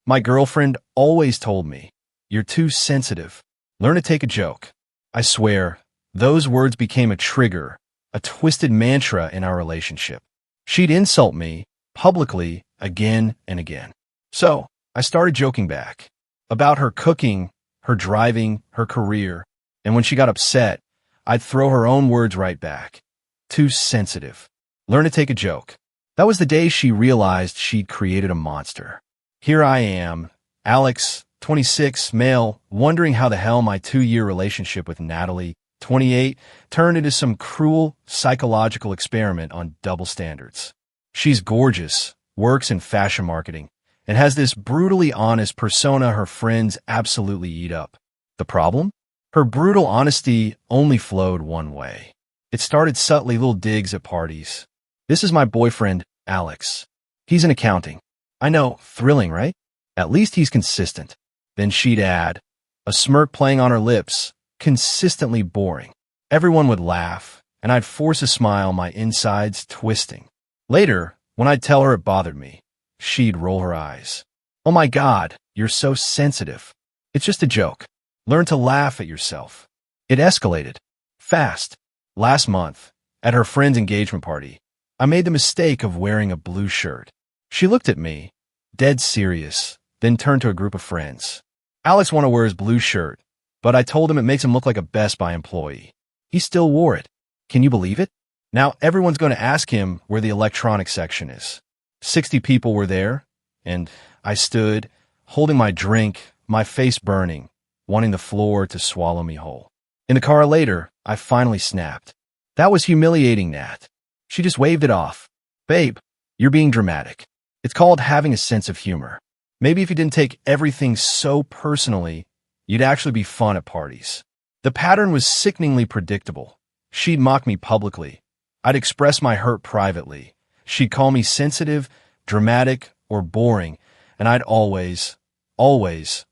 My girlfriend always told me, "You're too sensitive. Learn to take a joke." I swear, those words became a trigger, a twisted mantra in our relationship. She'd insult me publicly again and again. So I started joking back about her cooking, her driving, her career, and when she got upset, I'd throw her own words right back. Too sensitive. Learn to take a joke. That was the day she realized she'd created a monster. Here I am, Alex, 26, male, wondering how the hell my 2-year relationship with Natalie, 28, turned into some cruel psychological experiment on double standards. She's gorgeous, works in fashion marketing, and has this brutally honest persona her friends absolutely eat up. The problem? Her brutal honesty only flowed one way. It started subtly little digs at parties. "This is my boyfriend, Alex. He's in accounting." I know, thrilling, right? At least he's consistent. Then she'd add, a smirk playing on her lips, consistently boring. Everyone would laugh, and I'd force a smile, my insides twisting. Later, when I'd tell her it bothered me, she'd roll her eyes. "Oh my God, you're so sensitive. It's just a joke. Learn to laugh at yourself." It escalated. Fast. Last month, at her friend's engagement party, I made the mistake of wearing a blue shirt. She looked at me, dead serious, then turned to a group of friends. "Alex wanted to wear his blue shirt, but I told him it makes him look like a Best Buy employee. He still wore it. Can you believe it? Now everyone's going to ask him where the electronics section is." 60 people were there, and I stood, holding my drink, my face burning, wanting the floor to swallow me whole. In the car later, I finally snapped. "That was humiliating, Nat." She just waved it off. "Babe, you're being dramatic. It's called having a sense of humor. Maybe if you didn't take everything so personally, you'd actually be fun at parties." The pattern was sickeningly predictable. She'd mock me publicly. I'd express my hurt privately. She'd call me sensitive, dramatic, or boring, and I'd always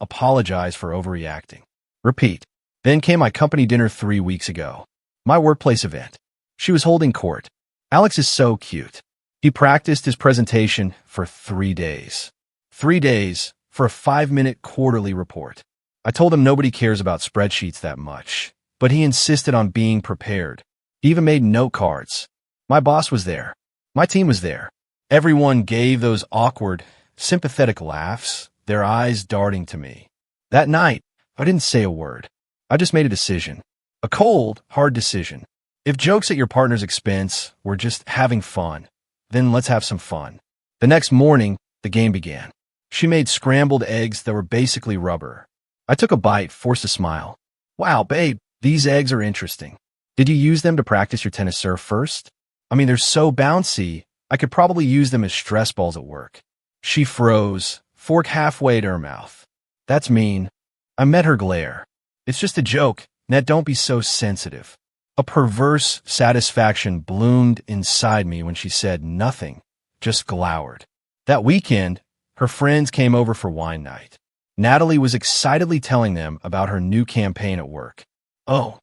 apologize for overreacting. Repeat. Then came my company dinner 3 weeks ago. My workplace event. She was holding court. Alex is so cute. He practiced his presentation for 3 days. 3 days for a 5-minute quarterly report. I told him nobody cares about spreadsheets that much, but he insisted on being prepared. He even made note cards. My boss was there. My team was there. Everyone gave those awkward, sympathetic laughs, their eyes darting to me. That night, I didn't say a word. I just made a decision. A cold, hard decision. If jokes at your partner's expense were just having fun, then let's have some fun. The next morning, the game began. She made scrambled eggs that were basically rubber. I took a bite, forced a smile. "Wow, babe, these eggs are interesting. Did you use them to practice your tennis serve first? I mean, they're so bouncy, I could probably use them as stress balls at work." She froze, fork halfway to her mouth. "That's mean." I met her glare. "It's just a joke. Nat, don't be so sensitive." A perverse satisfaction bloomed inside me when she said nothing, just glowered. That weekend, her friends came over for wine night. Natalie was excitedly telling them about her new campaign at work. "Oh,"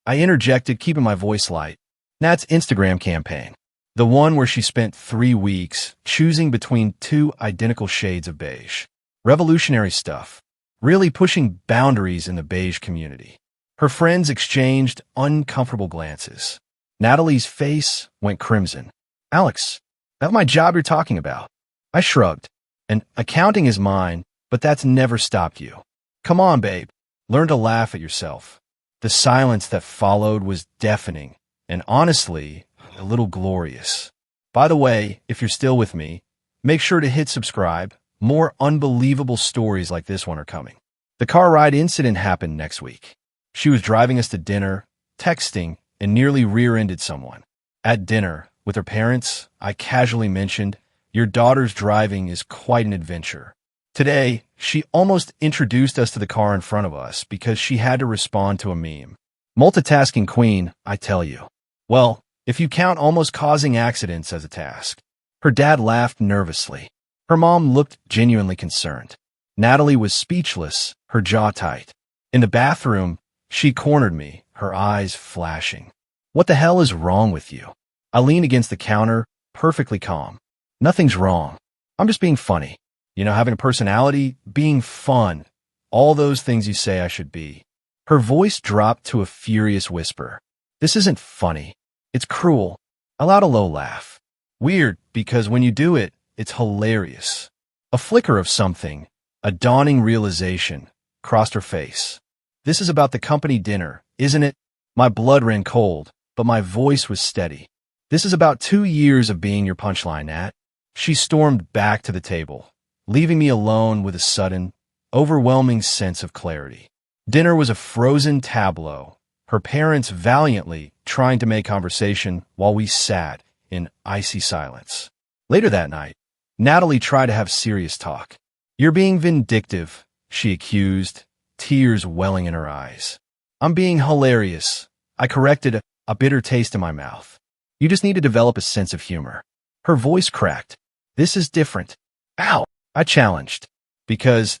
I interjected, keeping my voice light. "Nat's Instagram campaign. The one where she spent 3 weeks choosing between 2 identical shades of beige. Revolutionary stuff. Really pushing boundaries in the beige community." Her friends exchanged uncomfortable glances. Natalie's face went crimson. "Alex, that's my job you're talking about." I shrugged. "And accounting is mine, but that's never stopped you. Come on, babe. Learn to laugh at yourself." The silence that followed was deafening and honestly a little glorious. By the way, if you're still with me, make sure to hit subscribe. More unbelievable stories like this one are coming. The car ride incident happened next week. She was driving us to dinner, texting, and nearly rear-ended someone. At dinner, with her parents, I casually mentioned, "Your daughter's driving is quite an adventure." Today, she almost introduced us to the car in front of us because she had to respond to a meme. Multitasking queen, I tell you. Well, if you count almost causing accidents as a task. Her dad laughed nervously. Her mom looked genuinely concerned. Natalie was speechless, her jaw tight. In the bathroom, she cornered me, her eyes flashing. "What the hell is wrong with you?" I leaned against the counter, perfectly calm. "Nothing's wrong. I'm just being funny. Having a personality, being fun, all those things you say I should be. Her voice dropped to a furious whisper. This isn't funny. It's cruel. I allowed a low laugh. Weird, because when you do it, it's hilarious. A flicker of something, a dawning realization, crossed her face. This is about the company dinner, isn't it? My blood ran cold, but my voice was steady. This is about 2 years of being your punchline, Nat. She stormed back to the table, leaving me alone with a sudden, overwhelming sense of clarity. Dinner was a frozen tableau, her parents valiantly trying to make conversation while we sat in icy silence. Later that night, Natalie tried to have serious talk. You're being vindictive, she accused, tears welling in her eyes. I'm being hilarious. I corrected, a bitter taste in my mouth. You just need to develop a sense of humor. Her voice cracked. This is different. Ow! I challenged. Because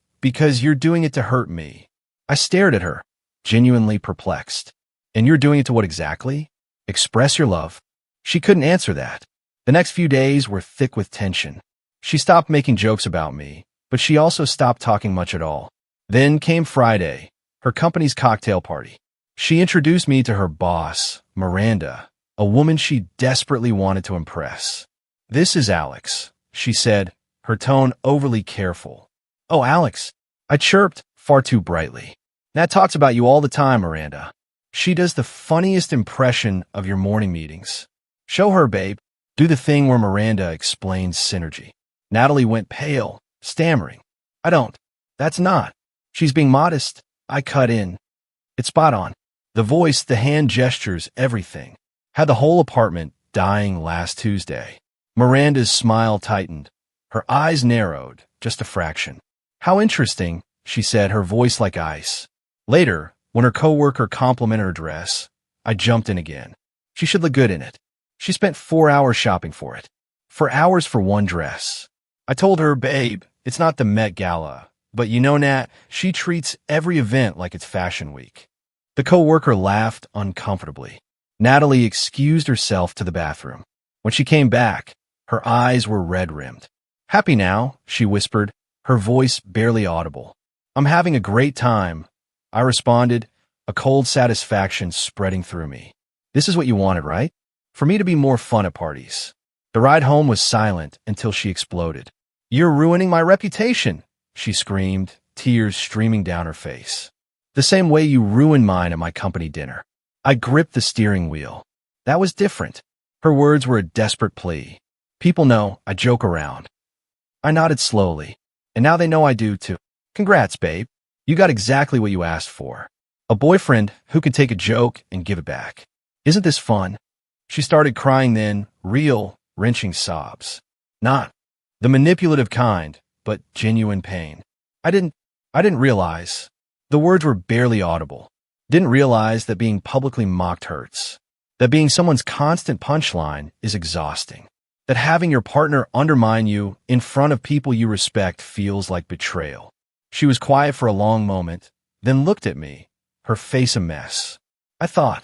you're doing it to hurt me. I stared at her, genuinely perplexed. And you're doing it to what exactly? Express your love. She couldn't answer that. The next few days were thick with tension. She stopped making jokes about me, but she also stopped talking much at all. Then came Friday, her company's cocktail party. She introduced me to her boss, Miranda, a woman she desperately wanted to impress. This is Alex, she said, her tone overly careful. Oh, Alex, I chirped far too brightly. Nat talks about you all the time, Miranda. She does the funniest impression of your morning meetings. Show her, babe. Do the thing where Miranda explains synergy. Natalie went pale, stammering. I don't. That's not. She's being modest. I cut in. It's spot on. The voice, the hand gestures, everything. Had the whole apartment dying last Tuesday. Miranda's smile tightened. Her eyes narrowed, just a fraction. How interesting, she said, her voice like ice. Later, when her coworker complimented her dress, I jumped in again. She should look good in it. She spent 4 hours shopping for it. 4 hours for one dress. I told her, babe, it's not the Met Gala. But you know, Nat, she treats every event like it's Fashion Week. The coworker laughed uncomfortably. Natalie excused herself to the bathroom. When she came back, her eyes were red-rimmed. Happy now, she whispered, her voice barely audible. I'm having a great time. I responded, a cold satisfaction spreading through me. This is what you wanted, right? For me to be more fun at parties. The ride home was silent until she exploded. You're ruining my reputation, she screamed, tears streaming down her face. The same way you ruined mine at my company dinner. I gripped the steering wheel. That was different. Her words were a desperate plea. People know I joke around. I nodded slowly. And now they know I do too. Congrats, babe. You got exactly what you asked for. A boyfriend who can take a joke and give it back. Isn't this fun? She started crying then, real, wrenching sobs. Not the manipulative kind, but genuine pain. I didn't realize. The words were barely audible. Didn't realize that being publicly mocked hurts. That being someone's constant punchline is exhausting. That having your partner undermine you in front of people you respect feels like betrayal. She was quiet for a long moment, then looked at me, her face a mess. I thought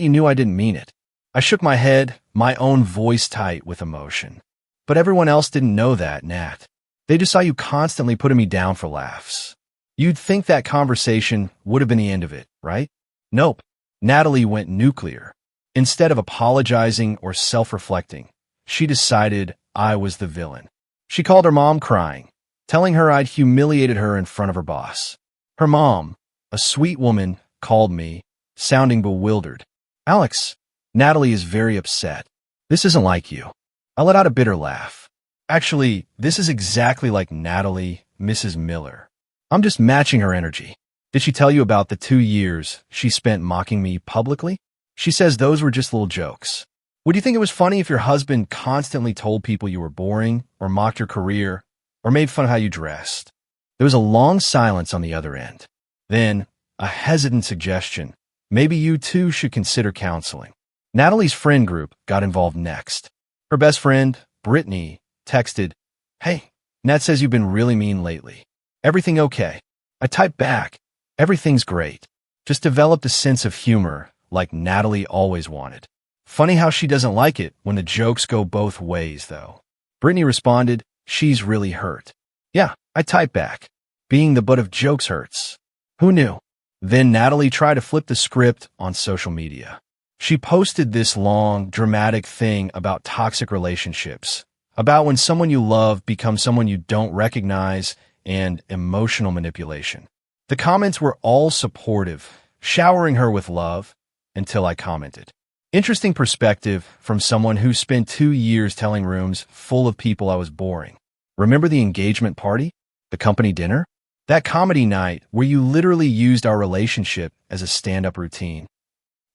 you knew I didn't mean it. I shook my head, my own voice tight with emotion. But everyone else didn't know that, Nat. They just saw you constantly putting me down for laughs. You'd think that conversation would have been the end of it, right? Nope. Natalie went nuclear. Instead of apologizing or self-reflecting, she decided I was the villain. She called her mom crying, telling her I'd humiliated her in front of her boss. Her mom, a sweet woman, called me, sounding bewildered. Alex, Natalie is very upset. This isn't like you. I let out a bitter laugh. Actually, this is exactly like Natalie, Mrs. Miller. I'm just matching her energy. Did she tell you about the 2 years she spent mocking me publicly? She says those were just little jokes. Would you think it was funny if your husband constantly told people you were boring, or mocked your career, or made fun of how you dressed? There was a long silence on the other end. Then, a hesitant suggestion. Maybe you too should consider counseling. Natalie's friend group got involved next. Her best friend, Brittany, texted, Hey, Nat says you've been really mean lately. Everything okay? I typed back, everything's great. Just developed a sense of humor like Natalie always wanted. Funny how she doesn't like it when the jokes go both ways, though. Brittany responded, she's really hurt. Yeah, I typed back. Being the butt of jokes hurts. Who knew? Then Natalie tried to flip the script on social media. She posted this long, dramatic thing about toxic relationships, about when someone you love becomes someone you don't recognize, and emotional manipulation. The comments were all supportive, showering her with love, until I commented. Interesting perspective from someone who spent 2 years telling rooms full of people I was boring. Remember the engagement party? The company dinner? That comedy night where you literally used our relationship as a stand-up routine.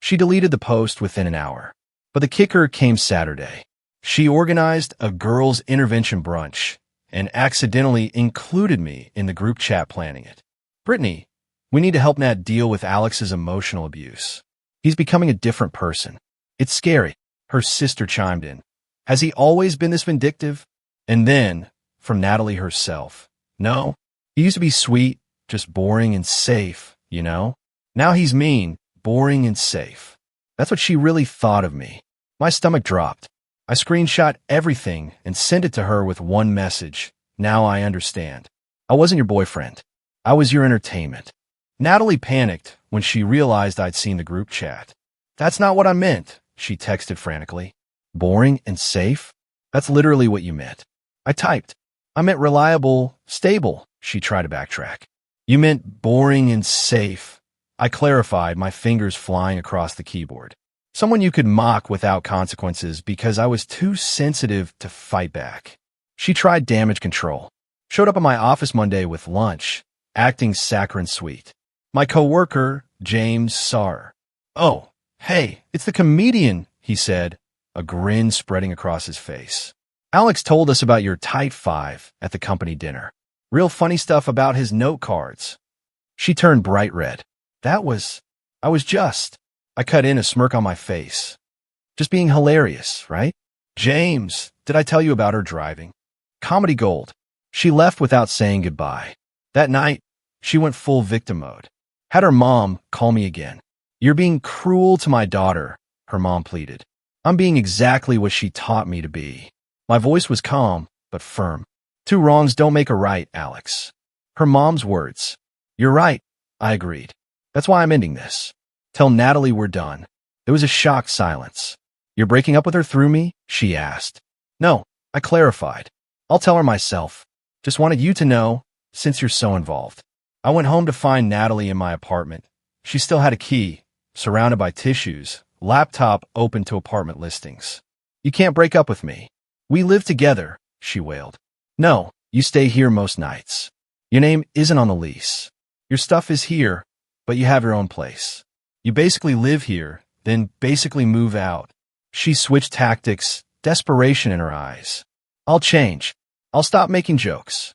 She deleted the post within an hour. But the kicker came Saturday. She organized a girls' intervention brunch and accidentally included me in the group chat planning it. Brittany, we need to help Nat deal with Alex's emotional abuse. He's becoming a different person. It's scary. Her sister chimed in. Has he always been this vindictive? And then, from Natalie herself. No, he used to be sweet, just boring and safe, you know? Now he's mean, boring and safe. That's what she really thought of me. My stomach dropped. I screenshot everything and sent it to her with one message. Now I understand. I wasn't your boyfriend. I was your entertainment. Natalie panicked when she realized I'd seen the group chat. That's not what I meant, she texted frantically. Boring and safe? That's literally what you meant. I typed. I meant reliable, stable, she tried to backtrack. You meant boring and safe. I clarified, my fingers flying across the keyboard. Someone you could mock without consequences because I was too sensitive to fight back. She tried damage control. Showed up at my office Monday with lunch, acting saccharine sweet. My coworker, James, saw her. Oh, hey, it's the comedian, he said, a grin spreading across his face. Alex told us about your tight five at the company dinner. Real funny stuff about his note cards. She turned bright red. I cut in a smirk on my face. Just being hilarious, right? James, did I tell you about her driving? Comedy gold. She left without saying goodbye. That night, she went full victim mode. Had her mom call me again. You're being cruel to my daughter, her mom pleaded. I'm being exactly what she taught me to be. My voice was calm, but firm. 2 wrongs don't make a right, Alex. Her mom's words. You're right, I agreed. That's why I'm ending this. Tell Natalie we're done. There was a shocked silence. You're breaking up with her through me? She asked. No, I clarified. I'll tell her myself. Just wanted you to know, since you're so involved. I went home to find Natalie in my apartment. She still had a key, surrounded by tissues, laptop open to apartment listings. You can't break up with me. We live together, she wailed. No, you stay here most nights. Your name isn't on the lease. Your stuff is here, but you have your own place. You basically live here, then basically move out. She switched tactics, desperation in her eyes. I'll change. I'll stop making jokes.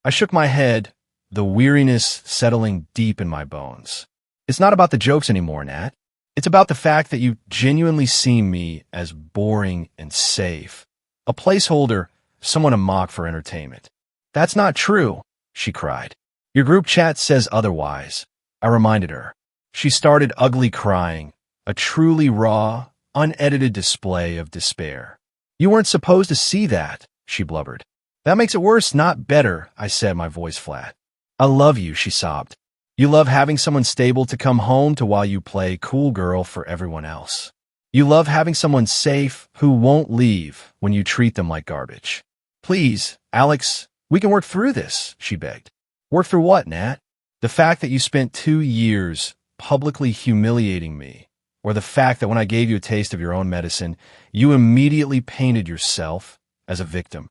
I shook my head, the weariness settling deep in my bones. It's not about the jokes anymore, Nat. It's about the fact that you genuinely see me as boring and safe. A placeholder, someone to mock for entertainment. That's not true, she cried. Your group chat says otherwise, I reminded her. She started ugly crying, a truly raw, unedited display of despair. You weren't supposed to see that, she blubbered. That makes it worse, not better, I said, my voice flat. I love you, she sobbed. You love having someone stable to come home to while you play cool girl for everyone else. You love having someone safe who won't leave when you treat them like garbage. Please, Alex, we can work through this, she begged. Work through what, Nat? The fact that you spent 2 years publicly humiliating me, or the fact that when I gave you a taste of your own medicine, you immediately painted yourself as a victim.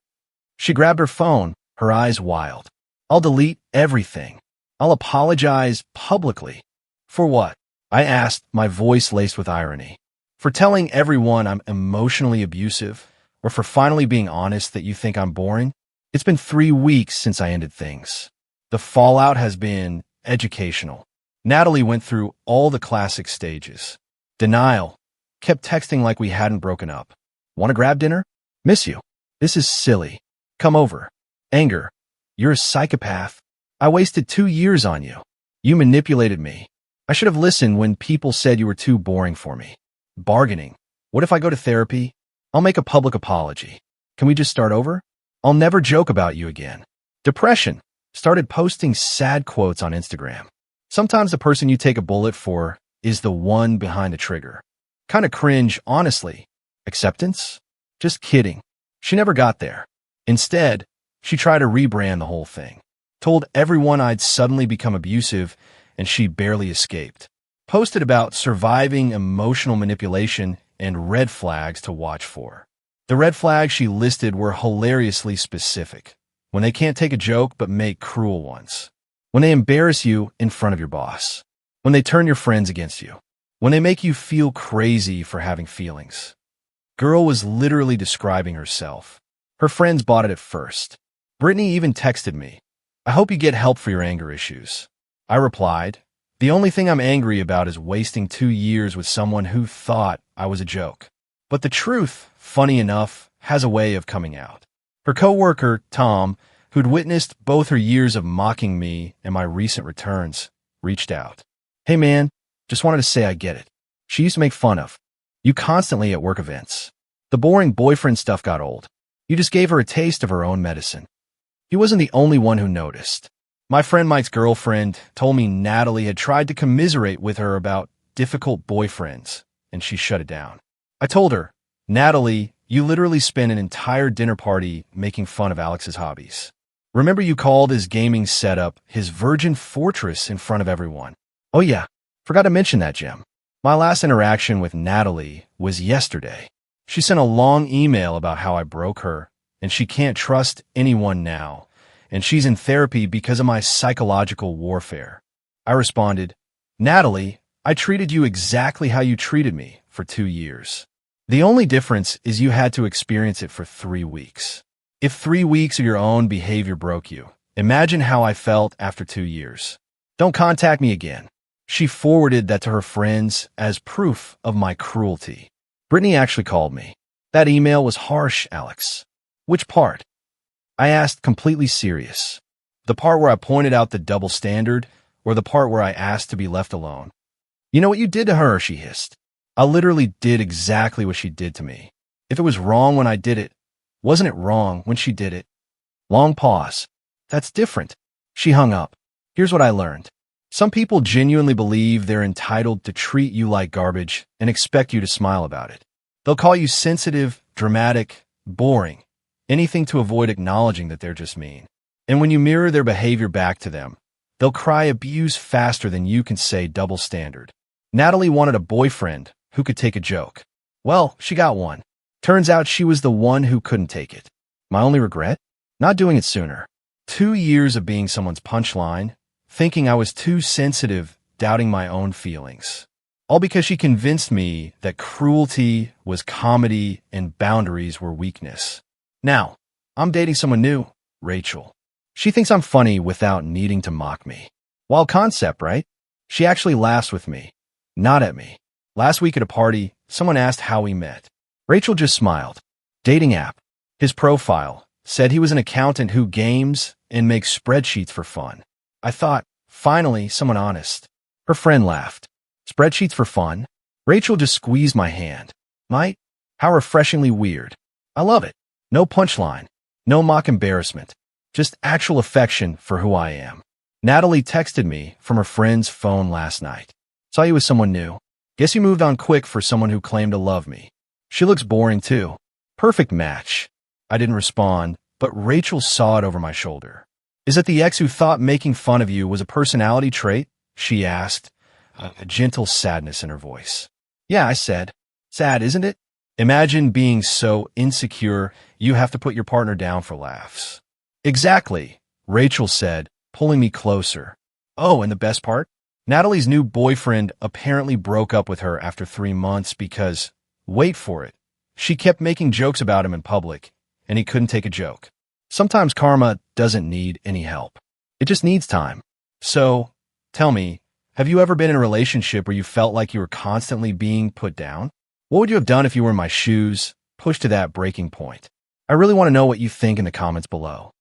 She grabbed her phone, her eyes wild. I'll delete everything. I'll apologize publicly. For what? I asked, my voice laced with irony. For telling everyone I'm emotionally abusive, or for finally being honest that you think I'm boring? It's been 3 weeks since I ended things. The fallout has been educational. Natalie went through all the classic stages. Denial. Kept texting like we hadn't broken up. Want to grab dinner? Miss you. This is silly. Come over. Anger. You're a psychopath. I wasted 2 years on you. You manipulated me. I should have listened when people said you were too boring for me. Bargaining. What if I go to therapy? I'll make a public apology. Can we just start over? I'll never joke about you again. Depression. Started posting sad quotes on Instagram. Sometimes the person you take a bullet for is the one behind the trigger. Kinda cringe, honestly. Acceptance? Just kidding. She never got there. Instead, she tried to rebrand the whole thing. Told everyone I'd suddenly become abusive and she barely escaped. Posted about surviving emotional manipulation and red flags to watch for. The red flags she listed were hilariously specific. When they can't take a joke but make cruel ones. When they embarrass you in front of your boss. When they turn your friends against you. When they make you feel crazy for having feelings. Girl was literally describing herself. Her friends bought it at first. Brittany even texted me, "I hope you get help for your anger issues." I replied, "The only thing I'm angry about is wasting 2 years with someone who thought I was a joke." But the truth, funny enough, has a way of coming out. Her coworker, Tom, who'd witnessed both her years of mocking me and my recent returns, reached out. "Hey man, just wanted to say I get it. She used to make fun of you constantly at work events. The boring boyfriend stuff got old. You just gave her a taste of her own medicine." He wasn't the only one who noticed. My friend Mike's girlfriend told me Natalie had tried to commiserate with her about difficult boyfriends, and she shut it down. I told her, "Natalie, you literally spent an entire dinner party making fun of Alex's hobbies. Remember you called his gaming setup his Virgin Fortress in front of everyone." Oh yeah, forgot to mention that, Jim. My last interaction with Natalie was yesterday. She sent a long email about how I broke her, and she can't trust anyone now, and she's in therapy because of my psychological warfare. I responded, "Natalie, I treated you exactly how you treated me for 2 years. The only difference is you had to experience it for 3 weeks. If 3 weeks of your own behavior broke you, imagine how I felt after 2 years. Don't contact me again." She forwarded that to her friends as proof of my cruelty. Brittany actually called me. "That email was harsh, Alex." "Which part?" I asked, completely serious. "The part where I pointed out the double standard, or the part where I asked to be left alone?" "You know what you did to her," she hissed. "I literally did exactly what she did to me. If it was wrong when I did it, wasn't it wrong when she did it?" Long pause. "That's different." She hung up. Here's what I learned. Some people genuinely believe they're entitled to treat you like garbage and expect you to smile about it. They'll call you sensitive, dramatic, boring, anything to avoid acknowledging that they're just mean. And when you mirror their behavior back to them, they'll cry abuse faster than you can say double standard. Natalie wanted a boyfriend who could take a joke. Well, she got one. Turns out she was the one who couldn't take it. My only regret? Not doing it sooner. 2 years of being someone's punchline, thinking I was too sensitive, doubting my own feelings. All because she convinced me that cruelty was comedy and boundaries were weakness. Now, I'm dating someone new, Rachel. She thinks I'm funny without needing to mock me. Wild concept, right? She actually laughs with me, not at me. Last week at a party, someone asked how we met. Rachel just smiled. Dating app. His profile said he was an accountant who games and makes spreadsheets for fun. I thought, finally, someone honest. Her friend laughed. Spreadsheets for fun? Rachel just squeezed my hand. Might? How refreshingly weird. I love it. No punchline. No mock embarrassment. Just actual affection for who I am. Natalie texted me from her friend's phone last night. Saw you with someone new. Guess you moved on quick for someone who claimed to love me. She looks boring too. Perfect match. I didn't respond, but Rachel saw it over my shoulder. Is it the ex who thought making fun of you was a personality trait? She asked, a gentle sadness in her voice. Yeah, I said. Sad, isn't it? Imagine being so insecure you have to put your partner down for laughs. Exactly, Rachel said, pulling me closer. Oh, and the best part? Natalie's new boyfriend apparently broke up with her after 3 months because, wait for it, she kept making jokes about him in public, and he couldn't take a joke. Sometimes karma doesn't need any help. It just needs time. So, tell me, have you ever been in a relationship where you felt like you were constantly being put down? What would you have done if you were in my shoes, pushed to that breaking point? I really want to know what you think in the comments below.